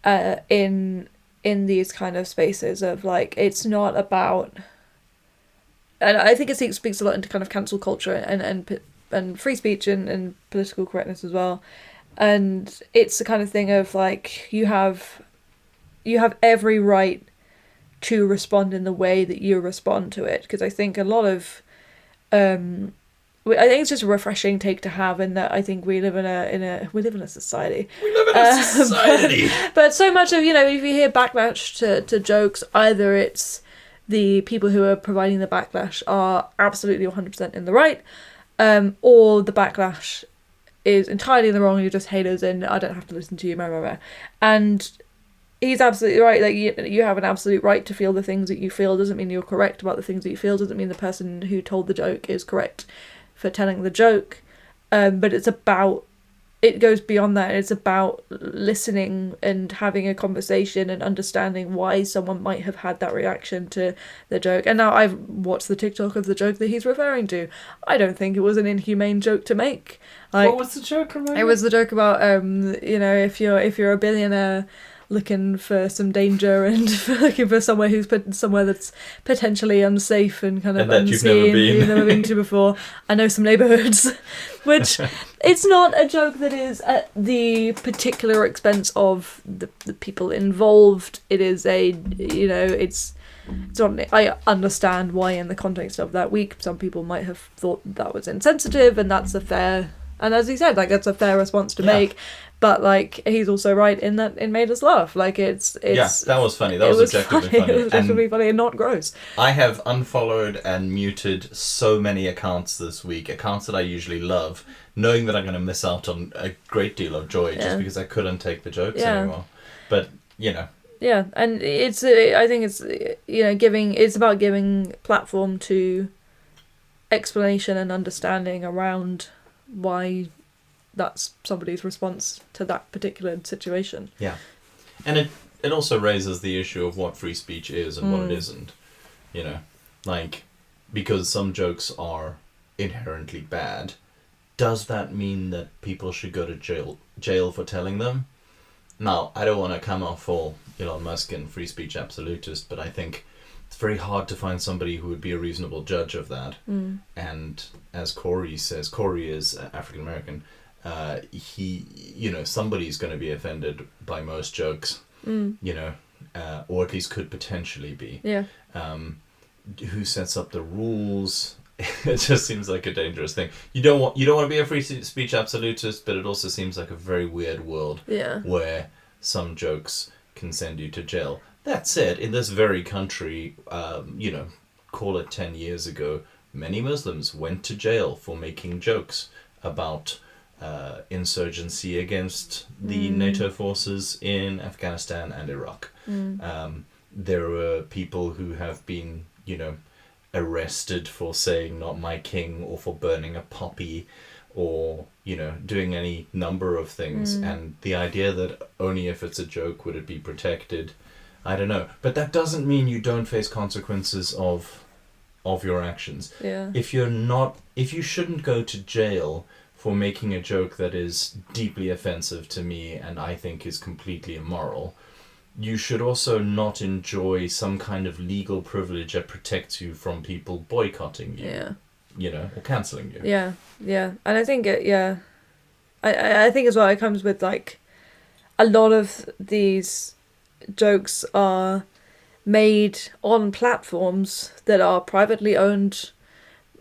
in these kind of spaces of like it's not about, and I think it speaks a lot into kind of cancel culture and free speech and political correctness as well. And it's the kind of thing of like you have every right to respond in the way that you respond to it, because I think a lot of I think it's just a refreshing take to have, in that I think we live in a society. But so much of, you know, if you hear backlash to jokes, either it's the people who are providing the backlash are absolutely 100% in the right, or the backlash is entirely in the wrong. You're just haters and I don't have to listen to you, blah, blah, blah. And he's absolutely right. Like you have an absolute right to feel the things that you feel. Doesn't mean you're correct about the things that you feel. Doesn't mean the person who told the joke is correct for telling the joke. But it goes beyond that. It's about listening and having a conversation and understanding why someone might have had that reaction to the joke. And now I've watched the TikTok of the joke that he's referring to. I don't think it was an inhumane joke to make. Like, what was the joke? It was the joke about you know, if you're a billionaire looking for some danger and looking for somewhere that's potentially unsafe and kind of and unseen, you've never been to before. I know some neighbourhoods, which it's not a joke that is at the particular expense of the people involved. It is it's not. I understand why in the context of that week some people might have thought that was insensitive, and that's a fair, and as he said, like that's a fair response to make. But like he's also right in that it made us laugh. Like it's that was funny. That was objectively funny. It was objectively funny and not gross. I have unfollowed and muted so many accounts this week, accounts that I usually love, knowing that I'm going to miss out on a great deal of joy just because I couldn't take the jokes anymore. But you know. Yeah, and it's I think it's it's about giving platform to explanation and understanding around why that's somebody's response to that particular situation. Yeah. And it also raises the issue of what free speech is and what it isn't. You know, like, because some jokes are inherently bad, does that mean that people should go to jail for telling them? Now, I don't want to come off all Elon Musk and free speech absolutist, but I think it's very hard to find somebody who would be a reasonable judge of that. And as Corey says, Corey is African American. Somebody's going to be offended by most jokes, or at least could potentially be. Yeah. Who sets up the rules? It just seems like a dangerous thing. You don't want to be a free speech absolutist, but it also seems like a very weird world where some jokes can send you to jail. That said, in this very country, call it 10 years ago, many Muslims went to jail for making jokes about insurgency against the NATO forces in Afghanistan and Iraq. There were people who have been, arrested for saying "not my king" or for burning a poppy, or doing any number of things. And the idea that only if it's a joke would it be protected, I don't know. But that doesn't mean you don't face consequences of your actions. Yeah. If you shouldn't go to jail for making a joke that is deeply offensive to me and I think is completely immoral, you should also not enjoy some kind of legal privilege that protects you from people boycotting you. Yeah. Or cancelling you. Yeah, yeah. And I think I think as well it comes with like a lot of these jokes are made on platforms that are privately owned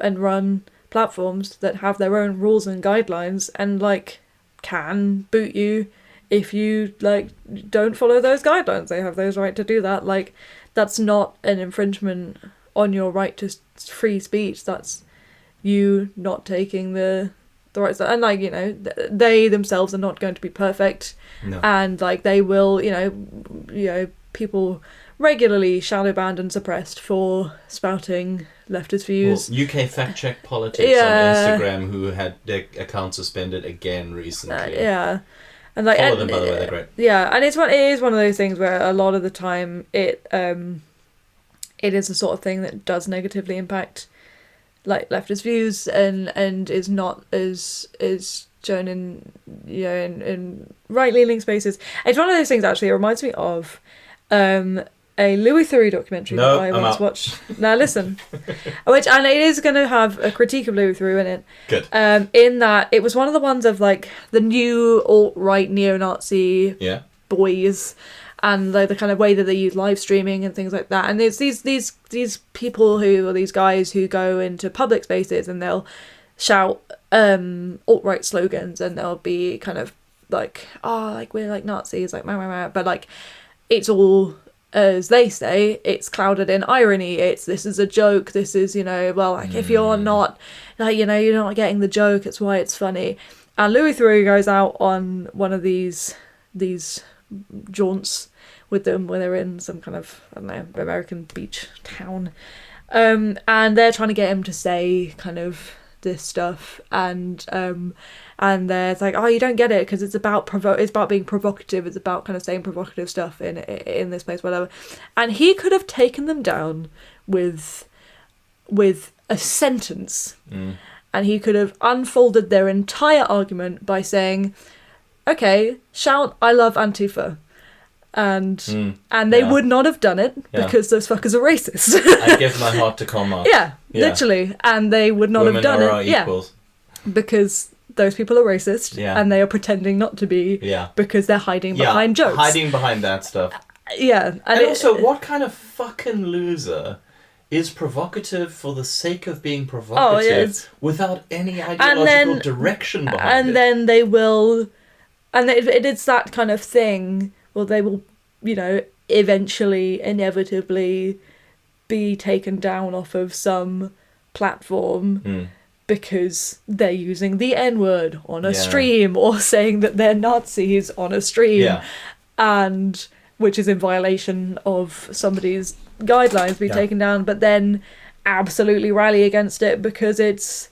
and run platforms that have their own rules and guidelines and like can boot you if you like don't follow those guidelines. They have those right to do that. Like that's not an infringement on your right to free speech. That's you not taking the right stuff. And like they themselves are not going to be perfect. No. And like they will people regularly shadow banned and suppressed for spouting leftist views. Well, UK fact check politics on Instagram who had their account suspended again recently. And like follow them, by the way, they're great. Yeah, and it is one of those things where a lot of the time it is the sort of thing that does negatively impact like leftist views and is not as shown in right leaning spaces. It's one of those things actually. It reminds me of a Louis Theroux documentary that I once watched. Now listen, and it is going to have a critique of Louis Theroux in it. Good. In that it was one of the ones of like the new alt-right neo-Nazi boys, and the kind of way that they use live streaming and things like that. And there's these people these guys who go into public spaces and they'll shout alt-right slogans and they'll be kind of like, oh, like we're like Nazis, like but like it's all, as they say, it's clouded in irony. This is a joke. This is, like if you're not, like, you're not getting the joke, it's why it's funny. And Louis Theroux goes out on one of these jaunts with them where they're in some kind of, I don't know, American beach town. And they're trying to get him to say kind of this stuff, and they're like, oh, you don't get it because it's about being provocative, it's about kind of saying provocative stuff in this place, whatever. And he could have taken them down with a sentence, and he could have unfolded their entire argument by saying, okay, shout I love Antifa, and they would not have done it because those fuckers are racist. I give my heart to Karl Marx. Yeah, literally, and they would not have done it. Equals. Because those people are racist, and they are pretending not to be, because they're hiding behind jokes. Hiding behind that stuff. Yeah. And also, what kind of fucking loser is provocative for the sake of being provocative without any ideological direction behind it? And then they will... And it's that kind of thing, well, they will, eventually, inevitably be taken down off of some platform because they're using the N-word on a stream or saying that they're Nazis on a stream, and which is in violation of somebody's guidelines, be taken down, but then absolutely rally against it because it's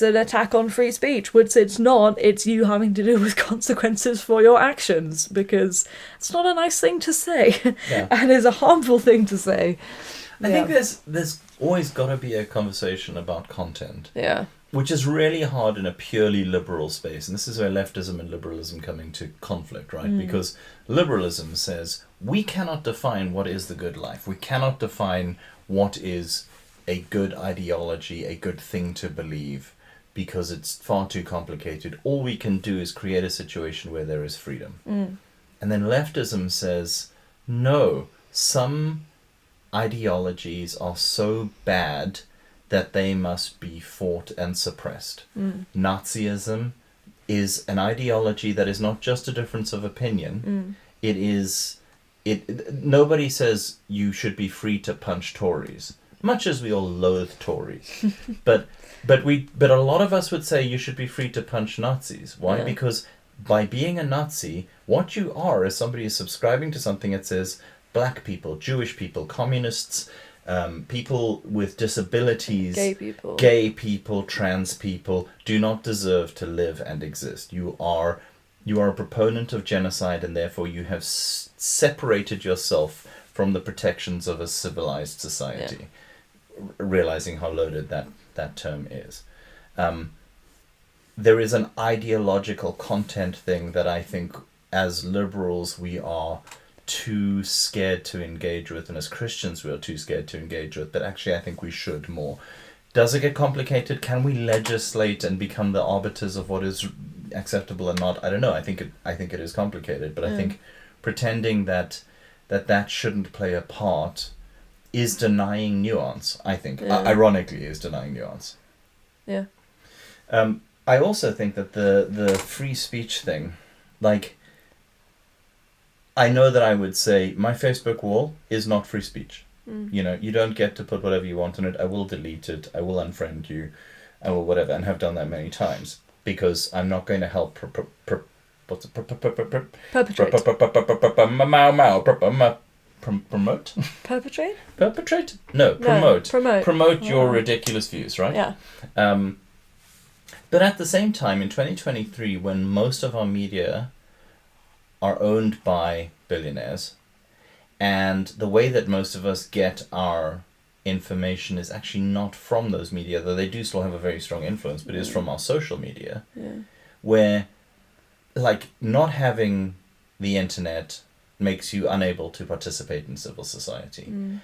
an attack on free speech, which it's not. It's you having to deal with consequences for your actions, because it's not a nice thing to say, and it's a harmful thing to say. I think there's always got to be a conversation about content. Yeah. Which is really hard in a purely liberal space. And this is where leftism and liberalism come into conflict, right? Because liberalism says we cannot define what is the good life. We cannot define what is a good ideology, a good thing to believe, because it's far too complicated. All we can do is create a situation where there is freedom. And then leftism says, no, some ideologies are so bad that they must be fought and suppressed. Nazism is an ideology that is not just a difference of opinion. Nobody says you should be free to punch Tories, much as we all loathe Tories. but a lot of us would say you should be free to punch Nazis. Why? Because by being a Nazi, what you are is somebody who's subscribing to something that says black people, Jewish people, communists, People with disabilities, Gay people, trans people do not deserve to live and exist. You are a proponent of genocide, and therefore you have separated yourself from the protections of a civilized society. Realizing how loaded that term is. There is an ideological content thing that I think as liberals we are too scared to engage with, and as Christians we are too scared to engage with, but actually I think we should more. Does it get complicated? Can we legislate and become the arbiters of what is acceptable and not? I don't know. I think it is complicated, but I think pretending that shouldn't play a part is denying nuance, I think. Ironically is denying nuance. Yeah. I also think that the free speech thing, like, I know that I would say my Facebook wall is not free speech. You know, you don't get to put whatever you want on it. I will delete it. I will unfriend you. I will whatever, and have done that many times because I'm not going to help perpetrate. Promote? Perpetrate? Perpetrate? No, promote. Promote your ridiculous views, right? Yeah. But at the same time, in 2023, when most of our media are owned by billionaires, and the way that most of us get our information is actually not from those media, though they do still have a very strong influence, but is from our social media, where, like, not having the internet makes you unable to participate in civil society.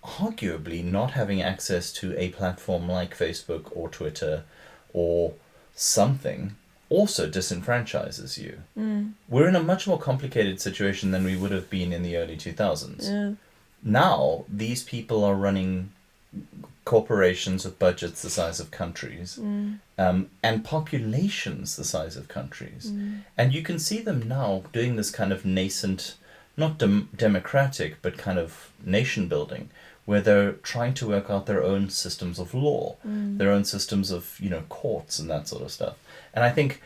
Arguably, not having access to a platform like Facebook or Twitter or something also disenfranchises you. We're in a much more complicated situation than we would have been in the early 2000s. Now, these people are running corporations with budgets the size of countries, and populations the size of countries. And you can see them now doing this kind of nascent, not democratic, but kind of nation building, where they're trying to work out their own systems of law, their own systems of, you know, courts and that sort of stuff. And I think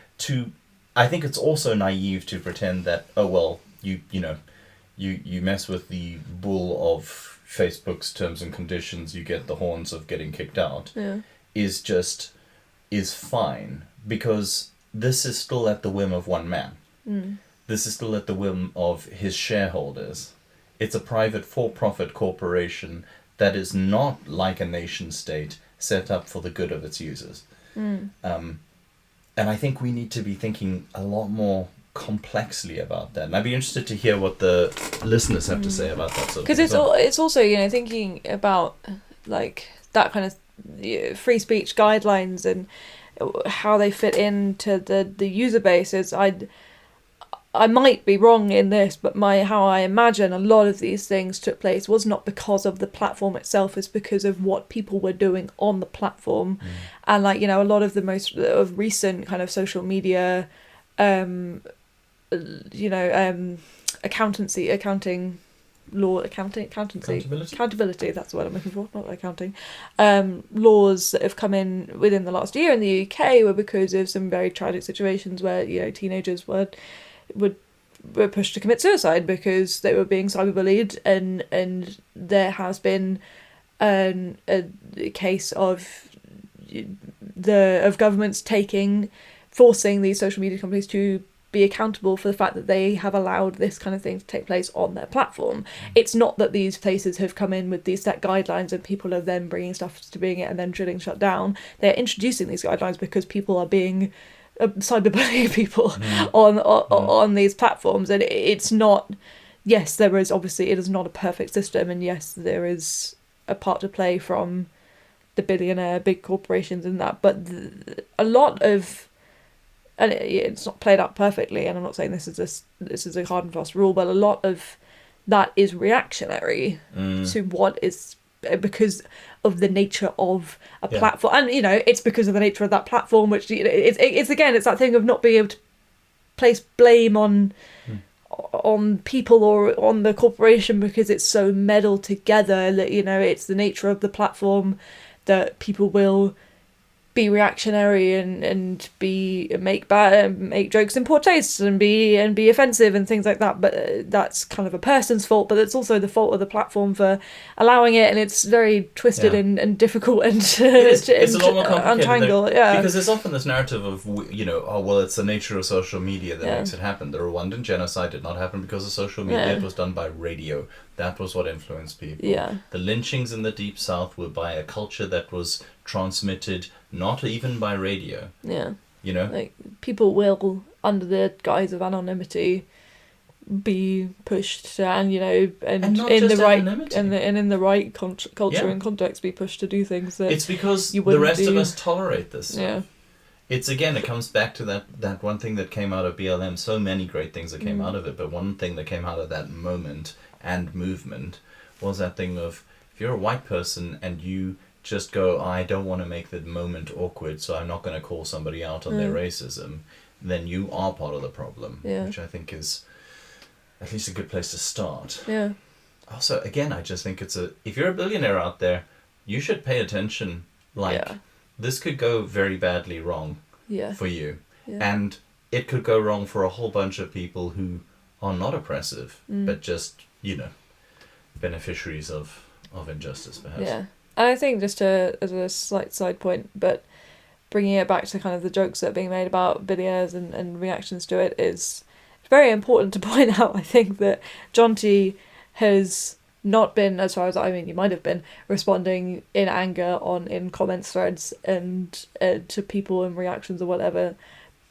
it's also naive to pretend that, oh well, you mess with the bull of Facebook's terms and conditions, you get the horns of getting kicked out. Is fine, because this is still at the whim of one man. This is still at the whim of his shareholders. It's a private for-profit corporation that is not like a nation state set up for the good of its users. And I think we need to be thinking a lot more complexly about that. And I'd be interested to hear what the listeners have to say about that sort of thing. Because it's also, you know, thinking about, like, that kind of free speech guidelines and how they fit into the user bases. I might be wrong in this, but how I imagine a lot of these things took place was not because of the platform itself, it's because of what people were doing on the platform. And, like, you know, a lot of the most recent kind of social media, accounting law, accountability, that's the word I'm looking for, not accounting, laws that have come in within the last year in the UK were because of some very tragic situations where, you know, teenagers were pushed to commit suicide because they were being cyberbullied, and there has been a case of governments forcing these social media companies to be accountable for the fact that they have allowed this kind of thing to take place on their platform. It's not that these places have come in with these set guidelines and people are then bringing stuff to being it and then drilling shut down. They're introducing these guidelines because people are being cyberbullying people on these platforms, and it's not. Yes, there is obviously, it is not a perfect system, and yes, there is a part to play from the billionaire big corporations in that, but a lot of, and it's not played out perfectly, and I'm not saying this is a hard and fast rule, but a lot of that is reactionary to what is, because of the nature of a platform, and, you know, it's because of the nature of that platform, which, you know, it's again, it's that thing of not being able to place blame on people or on the corporation because it's so meddled together that, you know, it's the nature of the platform that people will be reactionary and make jokes in poor taste and be offensive and things like that, but that's kind of a person's fault, but it's also the fault of the platform for allowing it, and it's very twisted and difficult and it's a lot more complicated untangle. Because there's often this narrative of, oh well, it's the nature of social media that makes it happen. The Rwandan genocide did not happen because of social media. It was done by radio. That was what influenced people. The lynchings in the Deep South were by a culture that was transmitted not even by radio. Like, people will, under the guise of anonymity, be pushed and in the right culture and context be pushed to do things that it's because the rest of us tolerate this stuff. It comes back to that one thing that came out of BLM. So many great things that came out of it, but one thing that came out of that moment and movement was that thing of, if you're a white person and you just go, I don't want to make the moment awkward, so I'm not going to call somebody out on their racism, then you are part of the problem, which I think is at least a good place to start. Also, again, I just think if you're a billionaire out there, you should pay attention. This could go very badly wrong for you. And it could go wrong for a whole bunch of people who are not oppressive, but just, beneficiaries of injustice, perhaps. And I think, just as a slight side point, but bringing it back to kind of the jokes that are being made about billionaires and reactions to it, is very important to point out, I think, that Jonty has not been, as far as you might have been, responding in anger in comments threads and to people and reactions or whatever.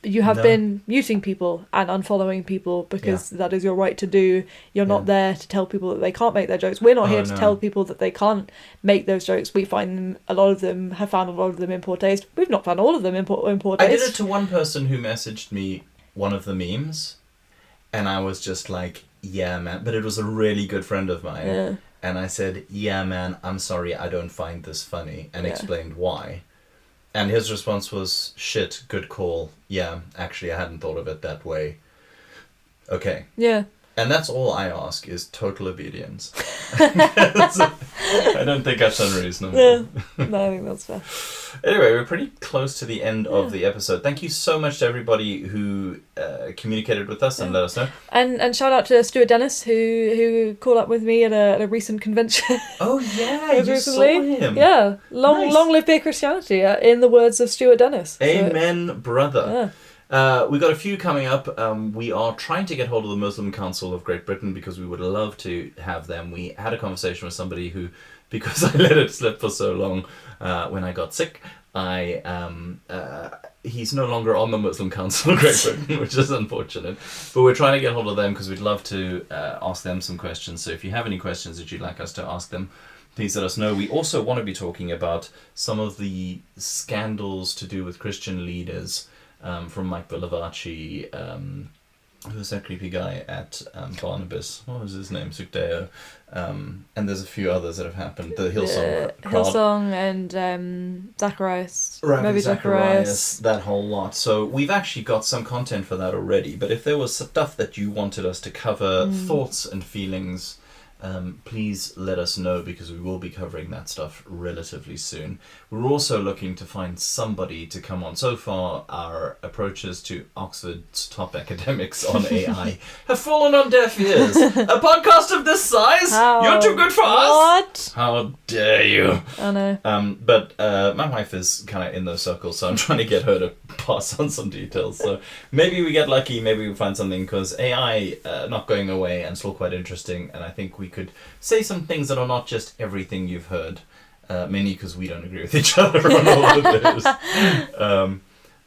You have been muting people and unfollowing people because that is your right to do. You're not there to tell people that they can't make their jokes. We're not here to tell people that they can't make those jokes. We find have found a lot of them in poor taste. We've not found all of them in poor taste. I did it to one person who messaged me one of the memes, and I was just like, yeah, man. But it was a really good friend of mine. And I said, yeah, man, I'm sorry, I don't find this funny, and explained why. And his response was, shit, good call. Yeah, actually, I hadn't thought of it that way. Okay. And that's all I ask, is total obedience. I don't think that's unreasonable. No, I think that's fair. Anyway, we're pretty close to the end of the episode. Thank you so much to everybody who communicated with us and let us know. And shout out to Stuart Dennis, who called up with me at a recent convention. Oh yeah, you recently saw him. Yeah, long live Beer Christianity, in the words of Stuart Dennis. Amen, brother. We got a few coming up. We are trying to get hold of the Muslim Council of Great Britain because we would love to have them. We had a conversation with somebody who, because I let it slip for so long when I got sick, he's no longer on the Muslim Council of Great Britain, which is unfortunate. But we're trying to get hold of them because we'd love to ask them some questions. So if you have any questions that you'd like us to ask them, please let us know. We also want to be talking about some of the scandals to do with Christian leaders. From Mike Bilavachi, who's that creepy guy at Barnabas? What was his name? Sukdeo. And there's a few others that have happened. The Hillsong crowd. Hillsong and Zacharias. Rabbi Zacharias. That whole lot. So we've actually got some content for that already. But if there was stuff that you wanted us to cover, thoughts and feelings, please let us know, because we will be covering that stuff relatively soon. We're also looking to find somebody to come on. So far, our approaches to Oxford's top academics on AI have fallen on deaf ears. A podcast of this size? You're too good for us? What? How dare you? I know. But my wife is kind of in those circles, so I'm trying to get her to pass on some details. So maybe we get lucky, maybe we find something, because AI not going away and still quite interesting, and I think we could say some things that are not just everything you've heard, mainly because we don't agree with each other on all of this.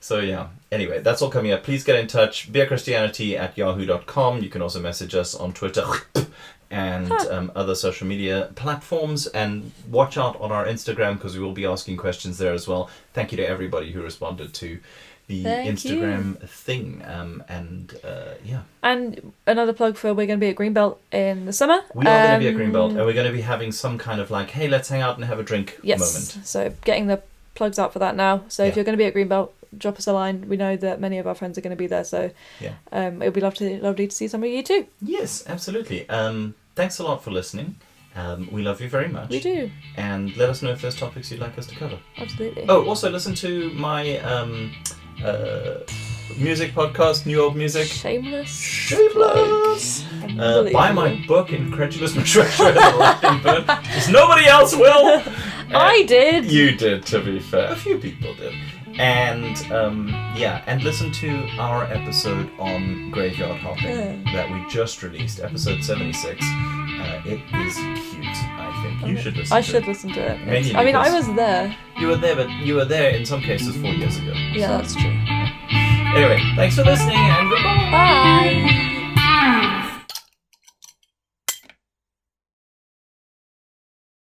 So yeah, anyway, that's all coming up. Please get in touch, beerchristianity@yahoo.com. You can also message us on Twitter and other social media platforms, and watch out on our Instagram, because we will be asking questions there as well. Thank you to everybody who responded to the Instagram thing, and and another plug for, we're going to be at Greenbelt in the summer. We are going to be at Greenbelt, and we're going to be having some kind of like, hey, let's hang out and have a drink moment. So getting the plugs out for that now. So if you're going to be at Greenbelt, drop us a line. We know that many of our friends are going to be there, so it would be lovely to see some of you too. Yes, absolutely. Thanks a lot for listening, We love you very much. We do. And let us know if there's topics you'd like us to cover. Absolutely. Oh, also listen to my music podcast, New Old Music. Shameless. Buy my book, Incredulous Treasure in the Lightning Bird, because nobody else will. I did. You did, to be fair. A few people did. And and listen to our episode on graveyard hopping that we just released, episode 76. It is cute, I think. You should listen to it. I should listen to it. Mainly I mean, I because was there. You were there, but you were there in some cases 4 years ago. Yeah, that's true. Anyway, thanks for listening and goodbye. Bye.